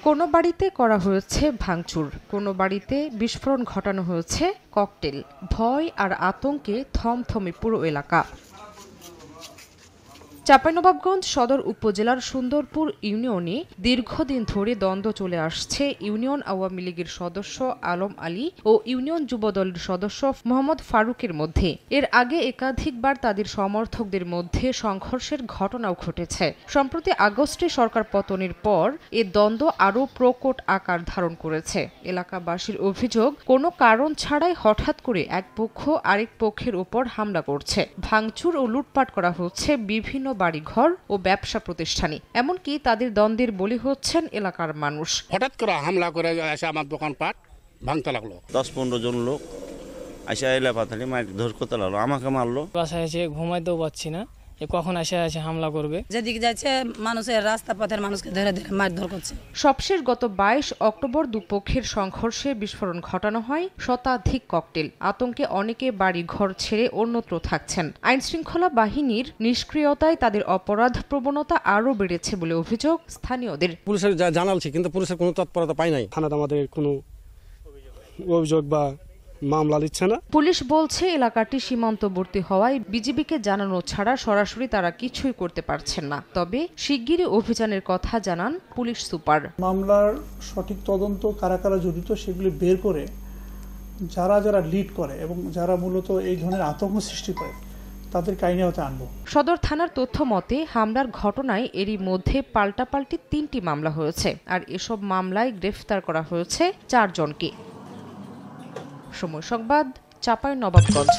কোনো বাড়িতে করা হয়েছে ভাঙচুর, কোনো বাড়িতে বিস্ফোরণ ঘটানো হয়েছে ককটেল। ভয় আর আতঙ্কে থমথমে পুরো এলাকা। চাঁপাইনবাবগঞ্জ সদর উপজেলার সুন্দরপুর ইউনিয়নে দীর্ঘদিন ধরে দ্বন্দ্ব চলে আসছে ইউনিয়ন আওয়ামী লীগের সদস্য আলম আলী ও ইউনিয়ন যুবদলের সদস্য মোহাম্মদ ফারুকের মধ্যে। এর আগে একাধিকবার তাদের সমর্থকদের মধ্যে সংঘর্ষের ঘটনাও ঘটেছে। সম্প্রতি আগস্টে সরকার পতনের পর এ দ্বন্দ্ব আরও প্রকট আকার ধারণ করেছে। এলাকাবাসীর অভিযোগ, কোনো কারণ ছাড়াই হঠাৎ করে এক পক্ষ আরেক পক্ষের উপর হামলা করছে। ভাঙচুর ও লুটপাট করা হচ্ছে বিভিন্ন বাড়িঘর ও ব্যবসা প্রতিষ্ঠানে। এমনকি তাদের দ্বন্দ্বের বলি হচ্ছেন এলাকার মানুষ। হঠাৎ করে হামলা করে এসে আমার দোকানপাট ভাঙতে লাগলো। 10-15 জন লোক এসে এলা পাথালি মার ধর করতে লাগলো, আমাকে মারলো। বাসায় এসে ঘুমাইতেও পাচ্ছি না, কখন এসে হামলা করবে। যেদিকে যাচ্ছে মানুষের রাস্তা পথের মানুষকে ধরে ধরে মারধর করছে। সবশেষ গত 22 অক্টোবর দুপক্ষের সংঘর্ষে বিস্ফোরণ ঘটানো হয় শতাধিক ককটেল। আতঙ্কে অনেকে বাড়ি ঘর ছেড়ে অন্যত্র থাকছেন। আইনশৃঙ্খলা বাহিনীর নিষ্ক্রিয়তায় তাদের অপরাধ প্রবণতা আরও বেড়েছে বলে অভিযোগ স্থানীয়দের। পুলিশের জানালছি, কিন্তু পুলিশের কোনো তৎপরতা পাই নাই। থানাতে আমাদের কোনো অভিযোগ বা মামলা দিচ্ছে না। পুলিশ বলছে এলাকাটি সীমান্তবর্তী হওয়ায় বিজিবিকে জানানো ছাড়া সরাসরি তারা কিছুই করতে পারছেন না। তবে শিগগিরই অভিযানের কথা জানান পুলিশ সুপার। মামলার সঠিক তদন্ত কারা কারা জড়িত সেগুলি বের করে যারা যারা লিড করে এবং যারা মূলত এই ধরনের আতঙ্ক সৃষ্টি করে তাদের আইনের আওতায় আনবো। সদর থানার তথ্য মতে হামলার ঘটনায় এরই মধ্যে পাল্টাপাল্টি 3টি মামলা হয়েছে, আর এসব মামলায় গ্রেফতার করা হয়েছে 4 জনকে। সময় সংবাদ, চাঁপাইনবাবগঞ্জ।